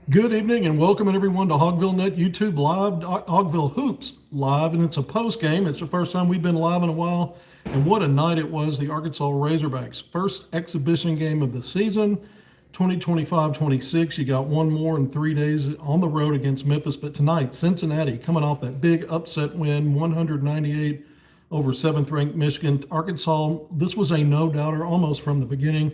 Good evening and welcome everyone to HogvilleNET YouTube Live, Hogville Hoops Live, and it's a post game. It's the first time we've been live in a while, and what a night it was. The Arkansas Razorbacks' first exhibition game of the season, 2025-26. You got one more in 3 days on the road against Memphis, but tonight, Cincinnati coming off that big upset win, 198 over 7th-ranked Michigan. Arkansas, this was a no-doubter almost from the beginning.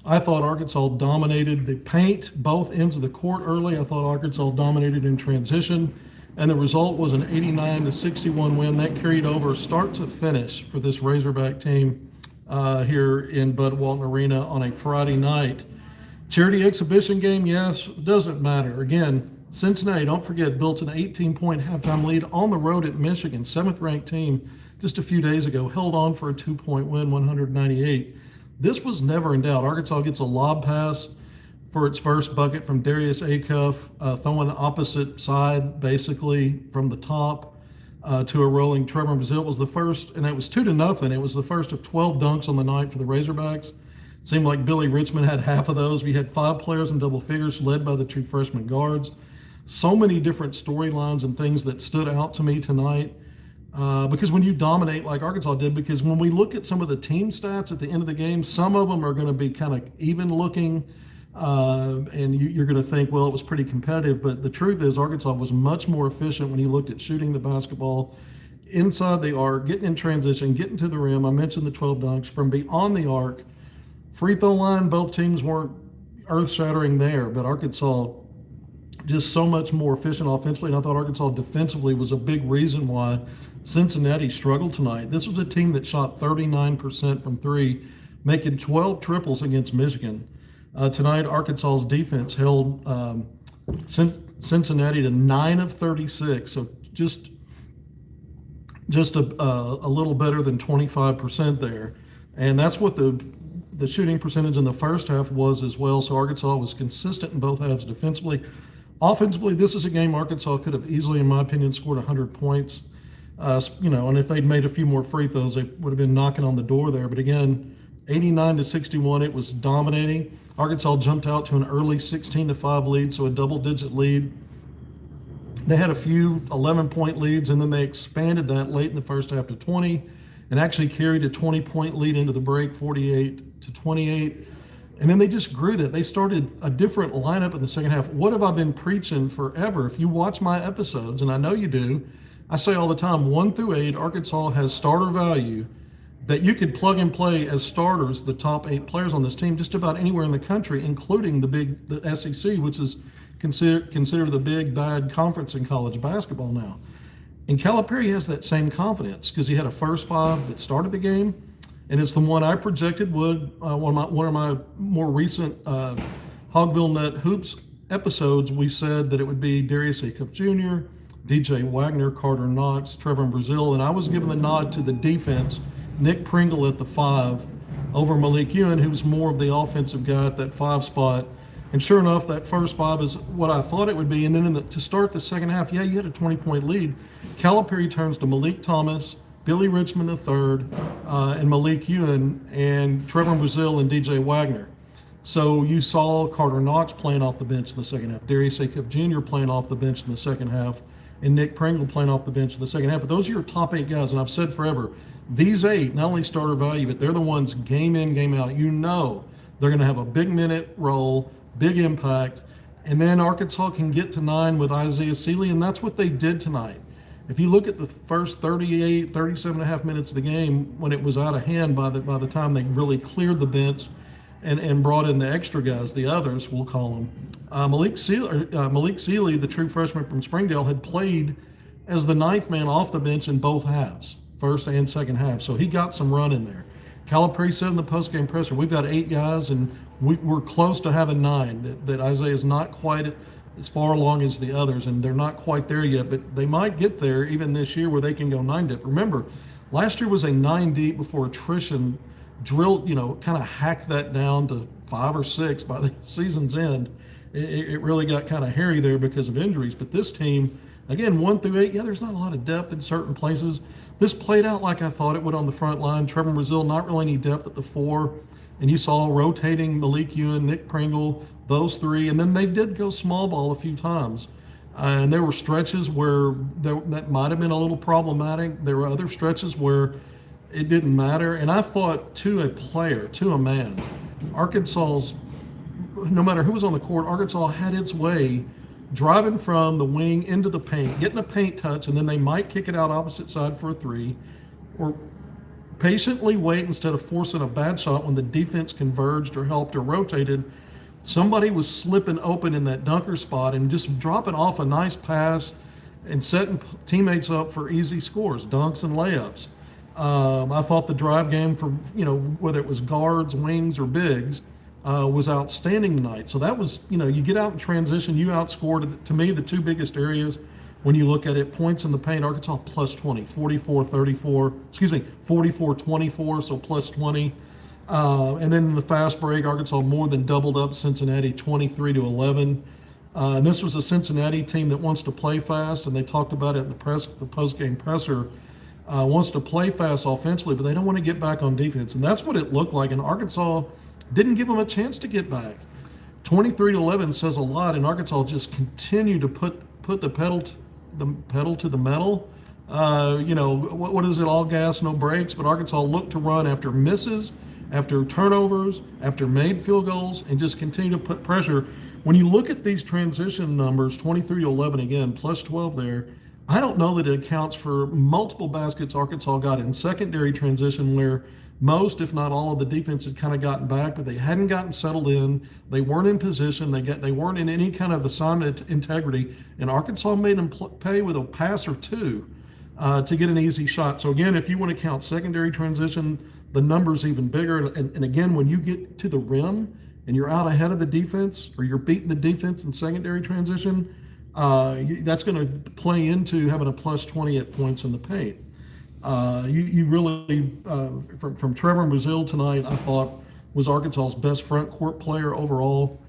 I thought Arkansas dominated the paint, both ends of the court early. I thought Arkansas dominated in transition, and the result was an 89-61 win. That carried over start to finish for this Razorback team here in Bud Walton Arena on a Friday night. Charity exhibition game, yes, doesn't matter. Again, Cincinnati, don't forget, built an 18-point halftime lead on the road at Michigan, 7th-ranked team just a few days ago, held on for a 2-point win, 198. This was never in doubt. Arkansas gets a lob pass for its first bucket from Darius Acuff, throwing opposite side, basically, from the top to a rolling Trevor Brazil. It was the first, and it was 2-0. It was the first of 12 dunks on the night for the Razorbacks. It seemed like Billy Richmond had half of those. We had 5 players in double figures, led by the 2 freshman guards. So many different storylines and things that stood out to me tonight. Because when you dominate like Arkansas did, because when we look at some of the team stats at the end of the game, some of them are going to be kind of even looking, and you're going to think, well, it was pretty competitive. But the truth is Arkansas was much more efficient when you looked at shooting the basketball inside the arc, getting in transition, getting to the rim. I mentioned the 12 dunks from beyond the arc. Free throw line, both teams weren't earth-shattering there, but Arkansas just so much more efficient offensively, and I thought Arkansas defensively was a big reason why Cincinnati struggled tonight. This was a team that shot 39% from 3, making 12 triples against Michigan. Tonight, Arkansas's defense held Cincinnati to 9 of 36, so just a little better than 25% there. And that's what the shooting percentage in the first half was as well, so Arkansas was consistent in both halves defensively. Offensively, this is a game Arkansas could have easily, in my opinion, scored 100 points. And if they'd made a few more free throws, they would have been knocking on the door there. But again, 89-61, it was dominating. Arkansas jumped out to an early 16-5 lead, so a double-digit lead. They had a few 11-point leads, and then they expanded that late in the first half to 20, and actually carried a 20-point lead into the break, 48-28. And then they just grew that. They started a different lineup in the second half. What have I been preaching forever? If you watch my episodes, and I know you do, I say all the time, 1 through 8, Arkansas has starter value that you could plug and play as starters, the top 8 players on this team, just about anywhere in the country, including the SEC, which is considered the big bad conference in college basketball now. And Calipari has that same confidence because he had a first 5 that started the game, and it's the one I projected would, one of my more recent HogvilleNET Hoops episodes, we said that it would be Darius Acuff Jr., DJ Wagner, Carter Knox, Trevor Brazil, and I was giving the nod to the defense, Nick Pringle at the 5 over Malik Ewan, who's more of the offensive guy at that 5 spot. And sure enough, that first 5 is what I thought it would be. And then to start the second half, yeah, you had a 20-point lead. Calipari turns to Malik Thomas, Billy Richmond III, and Malik Ewan, and Trevor Brazil and DJ Wagner. So you saw Carter Knox playing off the bench in the second half, Darius Acuff Jr. playing off the bench in the second half, and Nick Pringle playing off the bench in the second half. But those are your top 8 guys, and I've said forever, these 8, not only starter value, but they're the ones game in, game out. You know they're going to have a big minute role, big impact, and then Arkansas can get to 9 with Isaiah Sealy, and that's what they did tonight. If you look at the first 37 and a half minutes of the game, when it was out of hand by the time they really cleared the bench and brought in the extra guys, the others, we'll call them, Malik Sealy, the true freshman from Springdale, had played as the 9th man off the bench in both halves, first and second half, so he got some run in there. Calipari said in the postgame presser, we've got 8 guys, and we're close to having 9, that Isaiah is not quite as far along as the others, and they're not quite there yet, but they might get there even this year where they can go 9 deep. Remember, last year was a 9 deep before attrition drilled, kind of hacked that down to 5 or 6 by the season's end. It really got kind of hairy there because of injuries. But this team, again, 1 through 8, yeah, there's not a lot of depth in certain places. This played out like I thought it would on the front line. Trevor Brazil, not really any depth at the 4. And you saw rotating Malik Ewan, Nick Pringle, those three, and then they did go small ball a few times. And there were stretches where that might have been a little problematic. There were other stretches where it didn't matter. And I thought, to a player, to a man, Arkansas's, no matter who was on the court, Arkansas had its way driving from the wing into the paint, getting a paint touch, and then they might kick it out opposite side for a three, or patiently wait instead of forcing a bad shot when the defense converged or helped or rotated. Somebody was slipping open in that dunker spot and just dropping off a nice pass and setting teammates up for easy scores, dunks and layups. I thought the drive game for, whether it was guards, wings, or bigs, was outstanding tonight. So that was, you get out in transition, you outscored, to me, the two biggest areas when you look at it. Points in the paint, Arkansas plus 20, 44-24, so plus 20. And then in the fast break, Arkansas more than doubled up Cincinnati 23-11. And this was a Cincinnati team that wants to play fast, and they talked about it in the post-game presser. Wants to play fast offensively, but they don't want to get back on defense. And that's what it looked like. And Arkansas didn't give them a chance to get back. 23-11 says a lot, and Arkansas just continued to put the pedal to the metal. What is it? All gas, no brakes. But Arkansas looked to run after misses, after turnovers, after made field goals, and just continue to put pressure. When you look at these transition numbers, 23-11 again, plus 12 there, I don't know that it accounts for multiple baskets Arkansas got in secondary transition, where most, if not all, of the defense had kind of gotten back, but they hadn't gotten settled in. They weren't in position. They weren't in any kind of assignment integrity, and Arkansas made them pay with a pass or two to get an easy shot. So again, if you want to count secondary transition, the number's even bigger. And again, when you get to the rim and you're out ahead of the defense, or you're beating the defense in secondary transition, that's going to play into having a plus 20 at points in the paint. You really, from Trevor Brazile tonight, I thought was Arkansas's best front court player overall.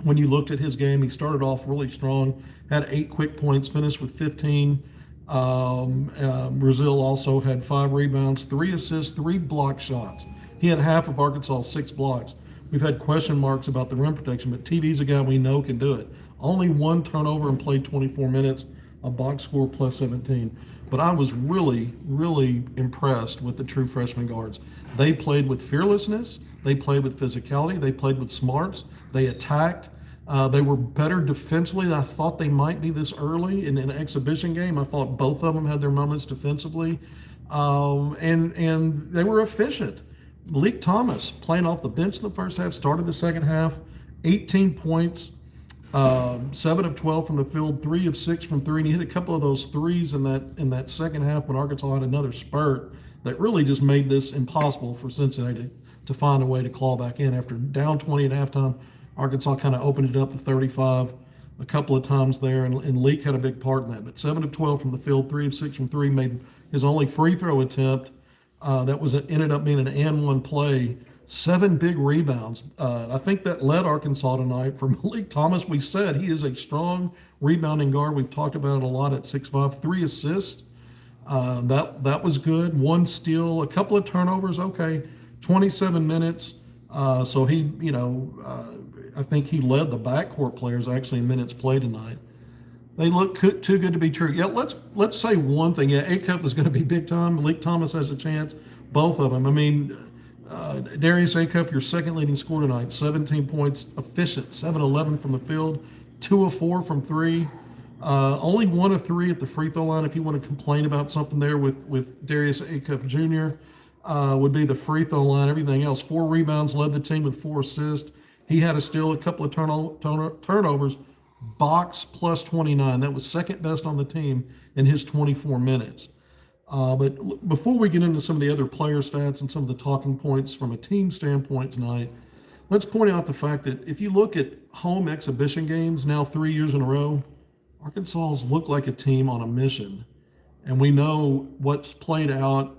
When you looked at his game, he started off really strong, had 8 quick points, finished with 15. Brazile also had 5 rebounds, 3 assists, 3 block shots. He had half of Arkansas's 6 blocks. We've had question marks about the rim protection, but TV's a guy we know can do it. Only 1 turnover and played 24 minutes, a box score plus 17. But I was really, really impressed with the true freshman guards. They played with fearlessness. They played with physicality. They played with smarts. They attacked. They were better defensively than I thought they might be this early in an exhibition game. I thought both of them had their moments defensively. And they were efficient. Malik Thomas, playing off the bench in the first half, started the second half, 18 points, 7 of 12 from the field, 3 of 6 from three, and he hit a couple of those threes in that second half when Arkansas had another spurt that really just made this impossible for Cincinnati to find a way to claw back in. After down 20 at halftime, Arkansas kind of opened it up to 35 a couple of times there, and Leak had a big part in that. But 7 of 12 from the field, 3 of 6 from three, made his only free throw attempt. Ended up being an and one play. 7 big rebounds. I think that led Arkansas tonight. For Malik Thomas, we said he is a strong rebounding guard. We've talked about it a lot at 6'5", 3 assists. That was good. 1 steal, a couple of turnovers. Okay, 27 minutes. So he, I think he led the backcourt players actually in minutes played tonight. They look too good to be true. Yeah, let's say one thing. Yeah, Acuff is going to be big time. Malik Thomas has a chance. Both of them. I mean, Darius Acuff, your second leading scorer tonight, 17 points, efficient, 7-11 from the field, 2 of 4 from three. Only 1 of 3 at the free throw line. If you want to complain about something there with Darius Acuff Jr., would be the free throw line. Everything else, 4 rebounds, led the team with 4 assists. He had a steal, a couple of turnovers. Box plus 29. That was second best on the team in his 24 minutes. But before we get into some of the other player stats and some of the talking points from a team standpoint tonight, let's point out the fact that if you look at home exhibition games now 3 years in a row, Arkansas's look like a team on a mission. And we know what's played out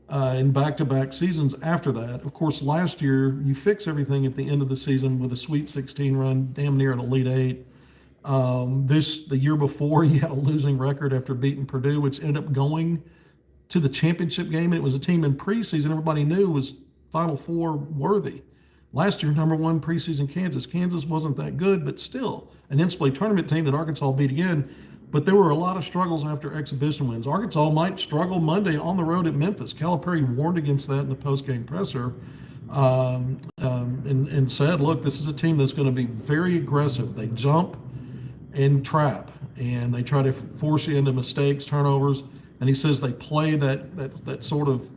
in back-to-back seasons after that. Of course, last year, you fix everything at the end of the season with a Sweet 16 run, damn near an Elite 8. The year before, you had a losing record after beating Purdue, which ended up going to the championship game. And it was a team in preseason everybody knew was Final Four worthy. Last year, number one preseason Kansas. Kansas wasn't that good, but still an NCAA tournament team that Arkansas beat again. But there were a lot of struggles after exhibition wins. Arkansas might struggle Monday on the road at Memphis. Calipari warned against that in the post-game presser, and said, look, this is a team that's going to be very aggressive. They jump and trap, and they try to force you into mistakes, turnovers. And he says they play that sort of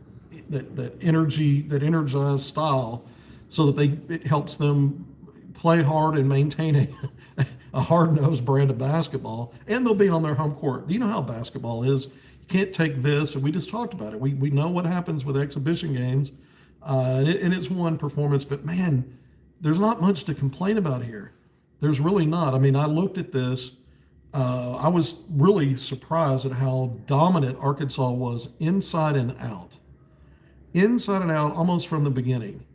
that energy, that energized style, so that it helps them play hard and maintain a hard-nosed brand of basketball, and they'll be on their home court. You know how basketball is. You can't take this, and we just talked about it. We know what happens with exhibition games, and it's one performance, but man, there's not much to complain about here. There's really not. I mean, I looked at this. I was really surprised at how dominant Arkansas was inside and out. Inside and out almost from the beginning.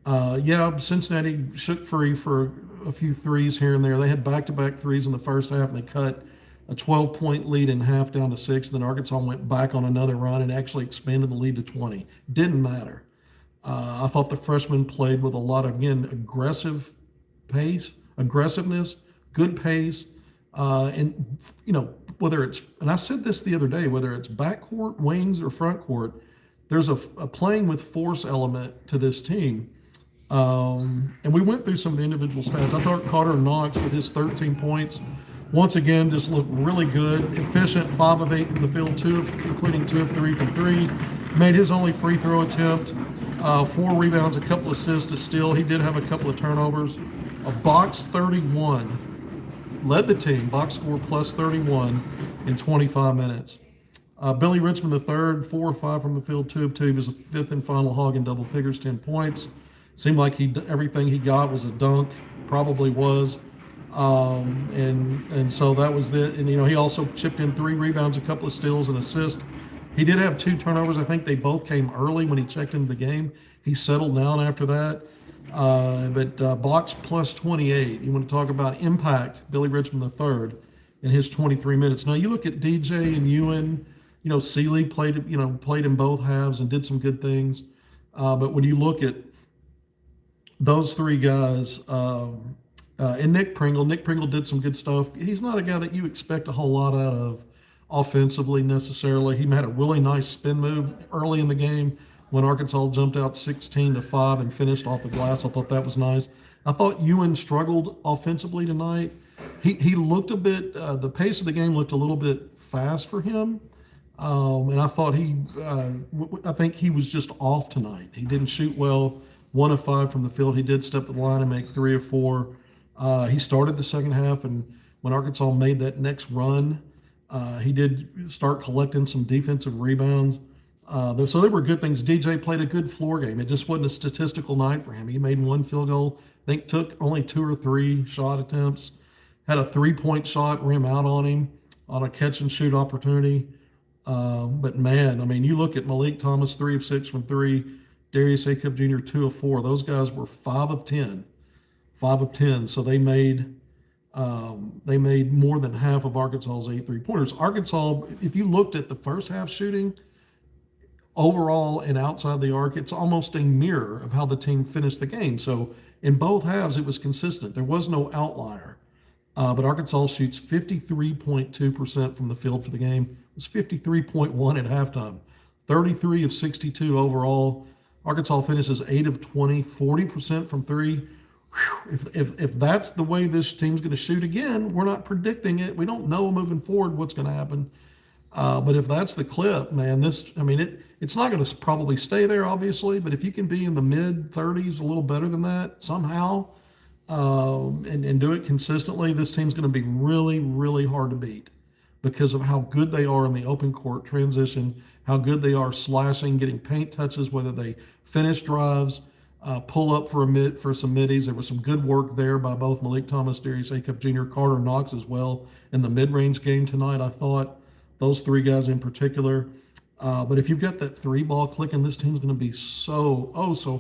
Cincinnati shook free for a few threes here and there. They had back-to-back threes in the first half, and they cut a 12-point lead in half down to 6. Then Arkansas went back on another run and actually expanded the lead to 20. Didn't matter. I thought the freshmen played with a lot of, again, aggressiveness, good pace, and whether it's, and I said this the other day, whether it's backcourt, wings, or front court, there's a playing with force element to this team. And we went through some of the individual stats. I thought Carter Knox, with his 13 points, once again just looked really good, efficient, 5 of 8 from the field, including 2 of 3 from 3. Made his only free throw attempt, 4 rebounds, a couple assists, a steal. He did have a couple of turnovers. A box 31, led the team, box score plus 31 in 25 minutes. Billy Richmond III, 4 of 5 from the field, 2 of 2. He was the 5th and final Hog in double figures, 10 points. Seemed like everything he got was a dunk, probably was. And so that was it. And, he also chipped in 3 rebounds, a couple of steals, and assists. He did have 2 turnovers. I think they both came early when he checked into the game. He settled down after that. But box plus 28. You want to talk about impact, Billy Richmond III in his 23 minutes. Now you look at DJ and Ewan, Seeley played in both halves and did some good things. But when you look at those 3 guys, and Nick Pringle did some good stuff. He's not a guy that you expect a whole lot out of offensively necessarily. He had a really nice spin move early in the game when Arkansas jumped out 16-5 and finished off the glass. I thought that was nice. I thought Ewan struggled offensively tonight. He looked a bit, the pace of the game looked a little bit fast for him. And I thought I think he was just off tonight. He didn't shoot well, 1 of 5 from the field. He did step the line and make 3 of 4. He started the second half, and when Arkansas made that next run, he did start collecting some defensive rebounds. So there were good things. DJ played a good floor game. It just wasn't a statistical night for him. He made 1 field goal. I think took only 2 or 3 shot attempts. Had a 3-point shot rim out on him on a catch and shoot opportunity. But man, I mean, you look at Malik Thomas, 3 of 6 from 3. Darius Acup Jr., 2 of 4. Those guys were 5 of 10. 5 of 10. So they made more than half of Arkansas's 8 3-pointers. Arkansas, if you looked at the first half shooting, overall and outside the arc, it's almost a mirror of how the team finished the game. So in both halves, it was consistent. There was no outlier. But Arkansas shoots 53.2% from the field for the game. It was 53.1 at halftime. 33 of 62 overall. Arkansas finishes 8 of 20, 40% from 3. If that's the way this team's going to shoot again, we're not predicting it. We don't know moving forward what's going to happen. But if that's the clip, man, it's not going to probably stay there, obviously. But if you can be in the mid-30s, a little better than that somehow, and do it consistently, this team's going to be really, really hard to beat because of how good they are in the open court transition, how good they are slashing, getting paint touches, whether they finish drives, pull up for some middies. There was some good work there by both Malik Thomas, Darius Acup Jr., Carter Knox as well in the mid-range game tonight, I thought. Those 3 guys in particular. But if you've got that 3 ball clicking, this team's going to be so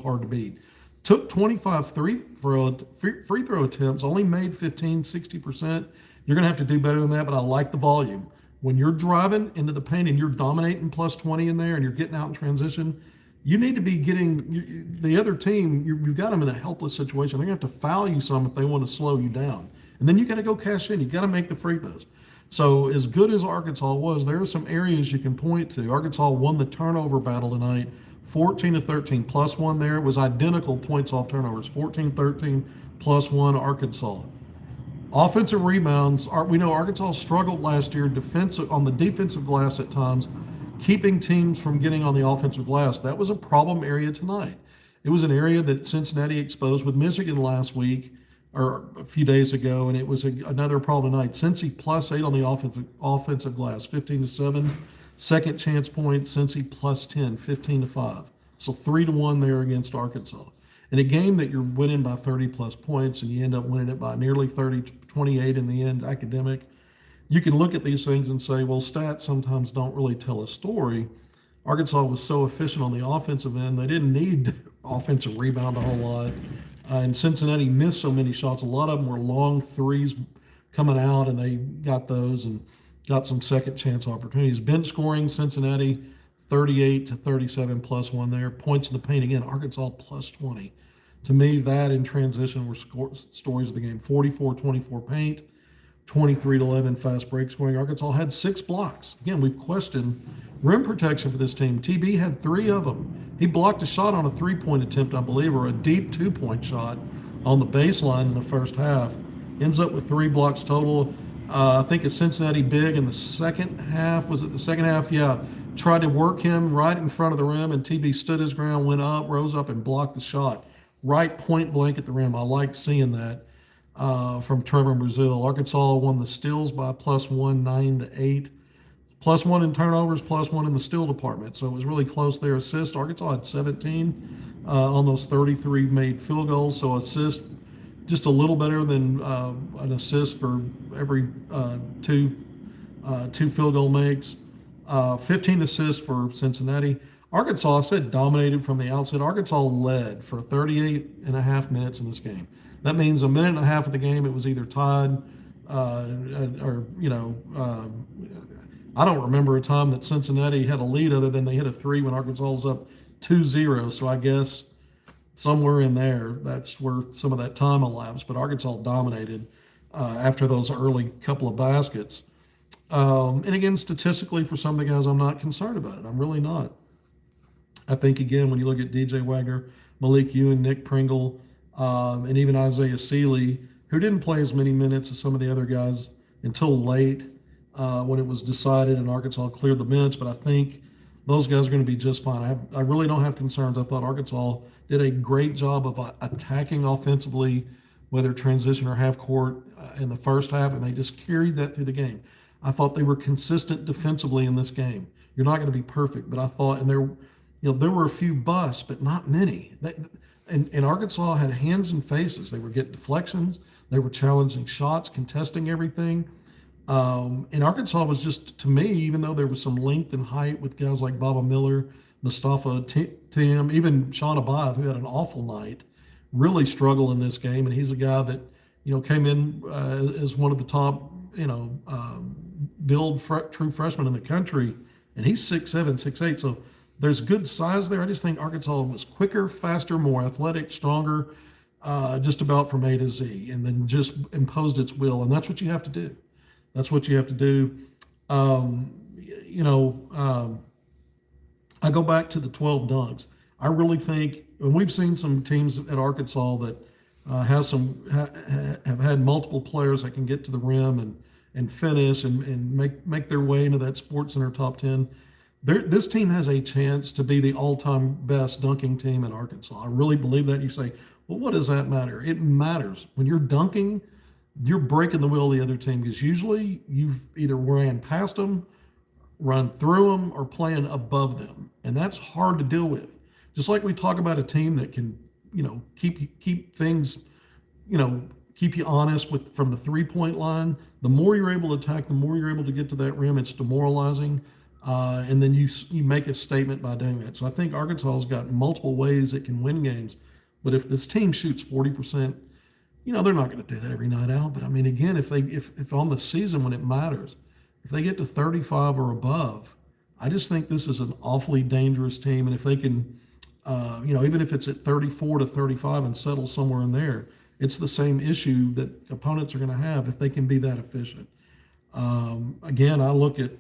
hard to beat. Took 25 free throw attempts, only made 15, 60%. You're going to have to do better than that, but I like the volume. When you're driving into the paint and you're dominating plus 20 in there and you're getting out in transition, you need to be getting the other team. You've got them in a helpless situation. They're going to have to foul you some if they want to slow you down, and then you got to go cash in. You got to make the free throws. So as good as Arkansas was, there are some areas you can point to. Arkansas won the turnover battle tonight, 14-13, plus one there. It was identical points off turnovers, 14-13, plus one Arkansas. Offensive rebounds, we know Arkansas struggled last year on the defensive glass at times, keeping teams from getting on the offensive glass. That was a problem area tonight. It was an area that Cincinnati exposed with Michigan last week or a few days ago, and it was another problem tonight. Cincy +8 on the offensive glass, 15-7. Second chance points, Cincy +10, 15-5. So 3-1 there against Arkansas. In a game that you're winning by 30+ points and you end up winning it by nearly 30-28 in the end, academic, you can look at these things and say, well, stats sometimes don't really tell a story. Arkansas was so efficient on the offensive end, they didn't need offensive rebound a whole lot. And Cincinnati missed so many shots. A lot of them were long threes coming out, and they got those and got some second chance opportunities. Bench scoring, Cincinnati 38-37, +1 there. Points in the paint, again, Arkansas +20. To me, that in transition were stories of the game. 44-24 paint, 23-11 fast break scoring. Arkansas had 6 blocks. Again, we've questioned rim protection for this team. TB had 3 of them. He blocked a shot on a 3-point attempt, I believe, or a deep 2-point shot on the baseline in the first half. Ends up with 3 blocks total. I think a Cincinnati big in the second half. Was it the second half? Yeah. Tried to work him right in front of the rim, and TB stood his ground, went up, rose up, and blocked the shot. Right point blank at the rim. I like seeing that from Trevor Brazil. Arkansas won the steals by +1, 9-8. +1 in turnovers, +1 in the steal department. So it was really close there. Assists, Arkansas had 17 on those 33 made field goals. So assist just a little better than an assist for every two field goal makes. 15 assists for Cincinnati. Arkansas, I said, dominated from the outset. Arkansas led for 38.5 minutes in this game. That means a minute and a half of the game, it was either tied or, I don't remember a time that Cincinnati had a lead other than they hit a 3 when Arkansas was up 2-0. So I guess somewhere in there, that's where some of that time elapsed. But Arkansas dominated after those early couple of baskets. And again, statistically, for some of the guys, I'm not concerned about it. I'm really not. I think, again, when you look at DJ Wagner, Malik Ewan, Nick Pringle, and even Isaiah Seeley, who didn't play as many minutes as some of the other guys until late when it was decided and Arkansas cleared the bench. But I think those guys are going to be just fine. I really don't have concerns. I thought Arkansas did a great job of attacking offensively, whether transition or half court in the first half, and they just carried that through the game. I thought they were consistent defensively in this game. You're not going to be perfect, but I thought, and there were a few busts, but not many. And Arkansas had hands and faces. They were getting deflections. They were challenging shots, contesting everything. And Arkansas was just, to me, even though there was some length and height with guys like Baba Miller, Mustafa Tim, even Sean Abayev, who had an awful night, really struggled in this game. And he's a guy that, came in as one of the top, true freshmen in the country. And he's 6'7", 6'8". So there's good size there. I just think Arkansas was quicker, faster, more athletic, stronger, just about from A to Z, and then just imposed its will. And that's what you have to do. That's what you have to do. I go back to the 12 dunks. I really think, and we've seen some teams at Arkansas that have had multiple players that can get to the rim and finish and make their way into that Sports Center top 10. This team has a chance to be the all-time best dunking team in Arkansas. I really believe that. You say, well, what does that matter? It matters. When you're dunking, you're breaking the will of the other team, because usually you've either ran past them, run through them, or playing above them. And that's hard to deal with. Just like we talk about a team that can, keep things, keep you honest from the 3-point line. The more you're able to attack, the more you're able to get to that rim. It's demoralizing. And then you make a statement by doing that. So I think Arkansas has got multiple ways it can win games. But if this team shoots 40%, they're not going to do that every night out. But I mean, again, if on the season when it matters, if they get to 35 or above, I just think this is an awfully dangerous team. And if they can Even if it's at 34 to 35 and settles somewhere in there, it's the same issue that opponents are going to have if they can be that efficient. Again, I look at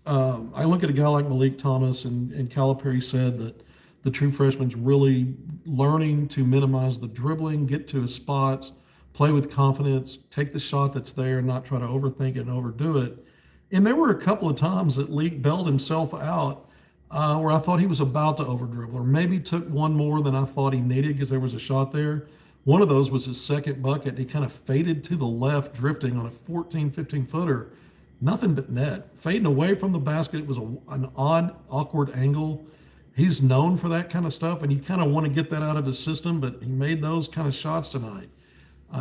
a guy like Malik Thomas, and Calipari said that the true freshman's really learning to minimize the dribbling, get to his spots, play with confidence, take the shot that's there, and not try to overthink it and overdo it. And there were a couple of times that Leak bailed himself out where I thought he was about to over dribble, or maybe took one more than I thought he needed because there was a shot there. One of those was his second bucket. He kind of faded to the left, drifting on a 14, 15 footer. Nothing but net. Fading away from the basket. It was an odd, awkward angle. He's known for that kind of stuff, and you kind of want to get that out of his system, but he made those kind of shots tonight.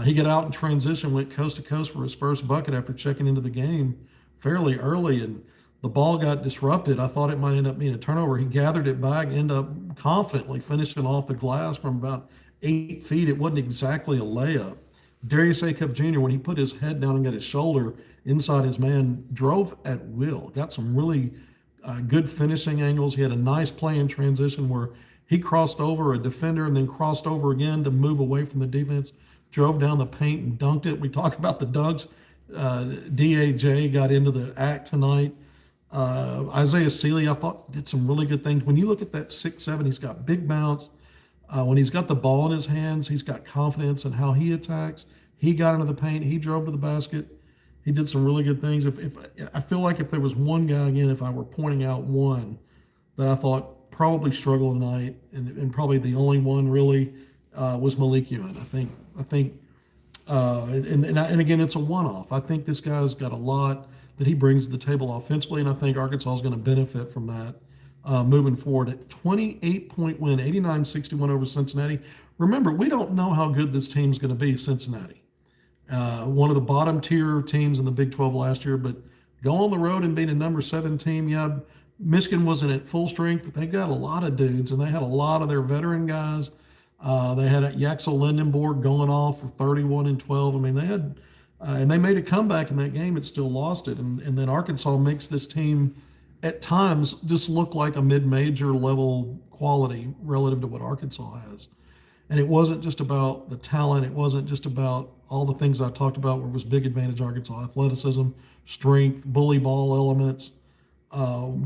He got out in transition, went coast to coast for his first bucket after checking into the game fairly early, and the ball got disrupted. I thought it might end up being a turnover. He gathered it back, ended up confidently finishing off the glass from about 8 feet. It wasn't exactly a layup. Darius A. Cup Jr., when he put his head down and got his shoulder inside his man, drove at will, got some really good finishing angles. He had a nice play in transition where he crossed over a defender and then crossed over again to move away from the defense, drove down the paint and dunked it. We talk about the dunks. DAJ got into the act tonight. Isaiah Sealy, I thought, did some really good things. When you look at that 6'7", he's got big bounce. When he's got the ball in his hands, he's got confidence in how he attacks. He got into the paint. He drove to the basket. He did some really good things. If I feel like if there was one guy, again, if I were pointing out one that I thought probably struggled tonight, and probably the only one really was Malik Ewan. I think, and again, it's a one-off. I think this guy's got a lot that he brings to the table offensively, and I think Arkansas is going to benefit from that. Moving forward, at 28-point win, 89-61 over Cincinnati. Remember, we don't know how good this team's going to be, Cincinnati. One of the bottom tier teams in the Big 12 last year, but go on the road and beat a number 7 team. Yeah, Michigan wasn't at full strength, but they got a lot of dudes, and they had a lot of their veteran guys. They had Yaxel Lindenborg going off for 31 and 12. I mean, they had, and they made a comeback in that game. It still lost it, and then Arkansas makes this team at times just look like a mid-major level quality relative to what Arkansas has. And it wasn't just about the talent. It wasn't just about all the things I talked about where it was big advantage Arkansas: athleticism, strength, bully ball elements,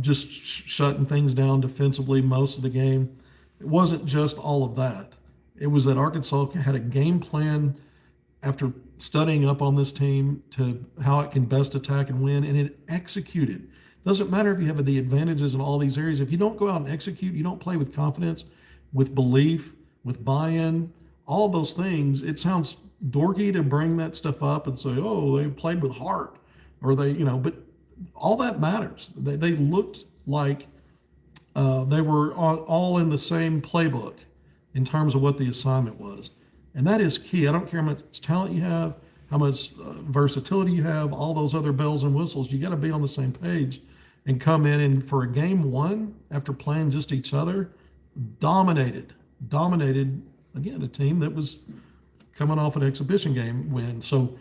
just shutting things down defensively most of the game. It wasn't just all of that. It was that Arkansas had a game plan after studying up on this team to how it can best attack and win, and it executed. Doesn't matter if you have the advantages in all these areas. If you don't go out and execute, you don't play with confidence, with belief, with buy-in, all those things. It sounds dorky to bring that stuff up and say, oh, they played with heart, or they, but all that matters. They looked like they were all in the same playbook in terms of what the assignment was. And that is key. I don't care how much talent you have, how much versatility you have, all those other bells and whistles. You got to be on the same page and come in, and for a game one, after playing just each other, dominated, again, a team that was coming off an exhibition game win. So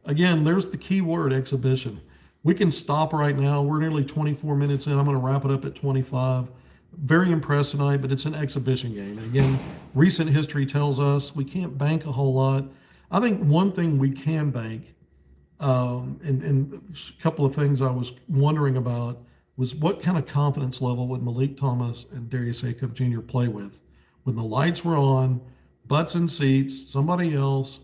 again, there's the key word, exhibition. We can stop right now. We're nearly 24 minutes in. I'm going to wrap it up at 25. Very impressed tonight, but it's an exhibition game. And again, recent history tells us we can't bank a whole lot. I think one thing we can bank, and a couple of things I was wondering about, was what kind of confidence level would Malik Thomas and Darius A. Cup Jr. play with when the lights were on, butts in seats, somebody else,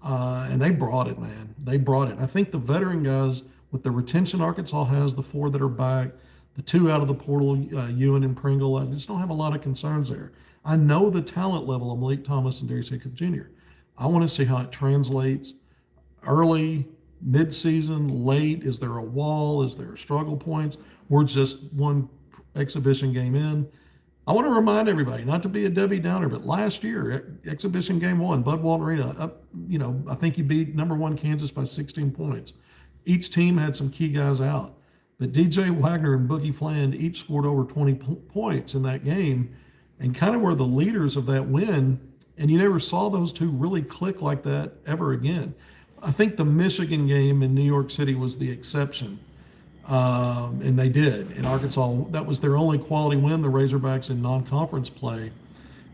and they brought it, man. They brought it. I think the veteran guys, with the retention Arkansas has, the 4 that are back, the 2 out of the portal, Ewan and Pringle, I just don't have a lot of concerns there. I know the talent level of Malik Thomas and Darius A. Cup Jr. I want to see how it translates early, mid-season, late. Is there a wall? Is there struggle points? We're just one exhibition game in. I want to remind everybody, not to be a Debbie Downer, but last year, exhibition game 1, Bud Walton Arena, I think you beat number 1 Kansas by 16 points. Each team had some key guys out. But DJ Wagner and Boogie Fland each scored over 20 points in that game, and kind of were the leaders of that win. And you never saw those two really click like that ever again. I think the Michigan game in New York City was the exception. And they did. In Arkansas, that was their only quality win, the Razorbacks in non-conference play.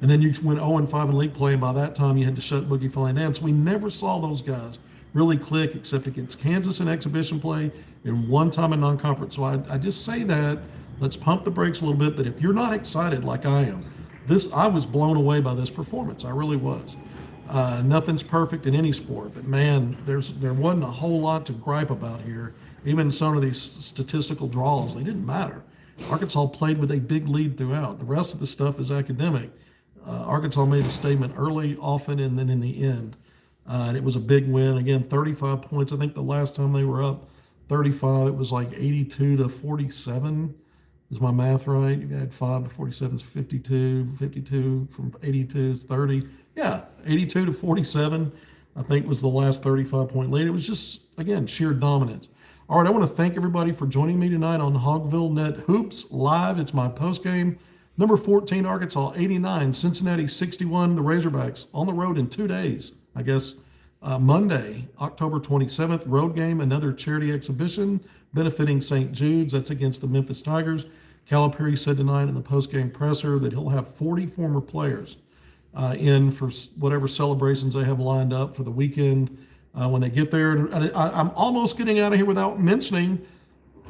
And then you went 0-5 in league play, and by that time you had to shut Boogie Flying down. So we never saw those guys really click except against Kansas in exhibition play and one time in non-conference. So I just say that, let's pump the brakes a little bit, but if you're not excited like I am, I was blown away by this performance. I really was. Nothing's perfect in any sport, but man, there wasn't a whole lot to gripe about here. Even some of these statistical draws, they didn't matter. Arkansas played with a big lead throughout. The rest of the stuff is academic. Arkansas made a statement early, often, and then in the end. And it was a big win. Again, 35 points. I think the last time they were up 35, it was like 82-47. Is my math right? You had 5 to 47 is 52. 52 from 82 is 30. Yeah, 82-47, I think, was the last 35-point lead. It was just, again, sheer dominance. All right, I want to thank everybody for joining me tonight on HogvilleNET Hoops Live. It's my postgame. Number 14, Arkansas 89, Cincinnati 61. The Razorbacks on the road in 2 days. I guess Monday, October 27th, road game, another charity exhibition benefiting St. Jude's. That's against the Memphis Tigers. Calipari said tonight in the postgame presser that he'll have 40 former players in for whatever celebrations they have lined up for the weekend when they get there. And I'm almost getting out of here without mentioning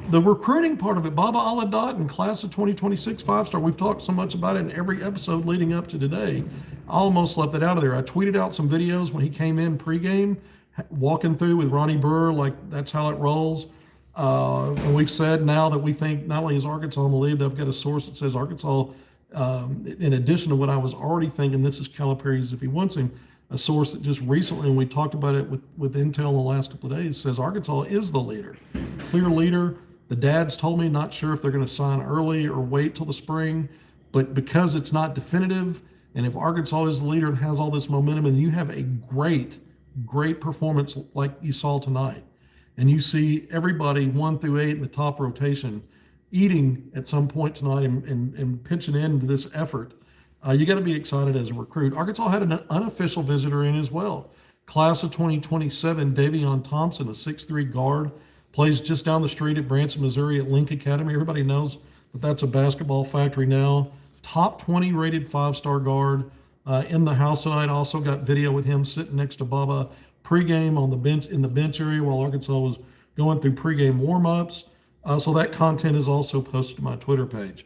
the recruiting part of it. Baba Aladat, class of 2026 5-star. We've talked so much about it in every episode leading up to today. I almost left it out of there. I tweeted out some videos when he came in pregame, walking through with Ronnie Brewer, like that's how it rolls. And we've said now that we think not only is Arkansas on the lead, I've got a source that says Arkansas, in addition to what I was already thinking, this is Calipari's if he wants him, a source that just recently, and we talked about it with Intel in the last couple of days, says Arkansas is the leader, clear leader. The dads told me not sure if they're going to sign early or wait till the spring, but because it's not definitive, and if Arkansas is the leader and has all this momentum, and you have a great performance like you saw tonight, and you see everybody 1 through 8 in the top rotation eating at some point tonight and pitching into this effort, you got to be excited as a recruit. Arkansas had an unofficial visitor in as well. Class of 2027, Davion Thompson, a 6'3" guard, plays just down the street at Branson, Missouri at Link Academy. Everybody knows that that's a basketball factory now. Top 20 rated 5-star guard in the house tonight. Also got video with him sitting next to Baba pregame on the bench in the bench area while Arkansas was going through pregame warm-ups. So that content is also posted to my Twitter page.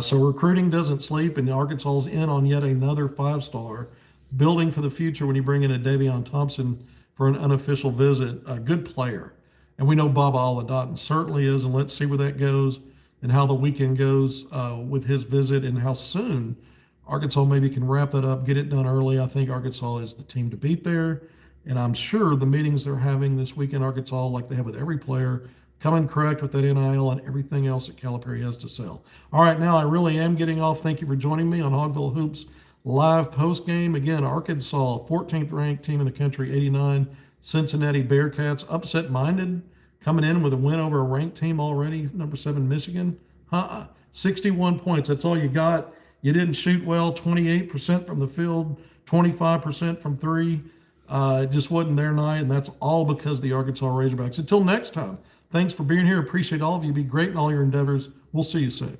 So recruiting doesn't sleep, and Arkansas is in on yet another 5-star, building for the future when you bring in a Davion Thompson for an unofficial visit. A good player. And we know Baba Aladat certainly is, and let's see where that goes and how the weekend goes with his visit and how soon Arkansas maybe can wrap that up, get it done early. I think Arkansas is the team to beat there. And I'm sure the meetings they're having this weekend, Arkansas, like they have with every player, coming correct with that NIL and everything else that Calipari has to sell. All right, now I really am getting off. Thank you for joining me on Hogville Hoops live post game. Again, Arkansas, 14th ranked team in the country, 89. Cincinnati Bearcats, upset minded, coming in with a win over a ranked team already, number 7 Michigan. 61 points. That's all you got. You didn't shoot well. 28% from the field, 25% from 3. It just wasn't their night, and that's all because of the Arkansas Razorbacks. Until next time. Thanks for being here. Appreciate all of you. Be great in all your endeavors. We'll see you soon.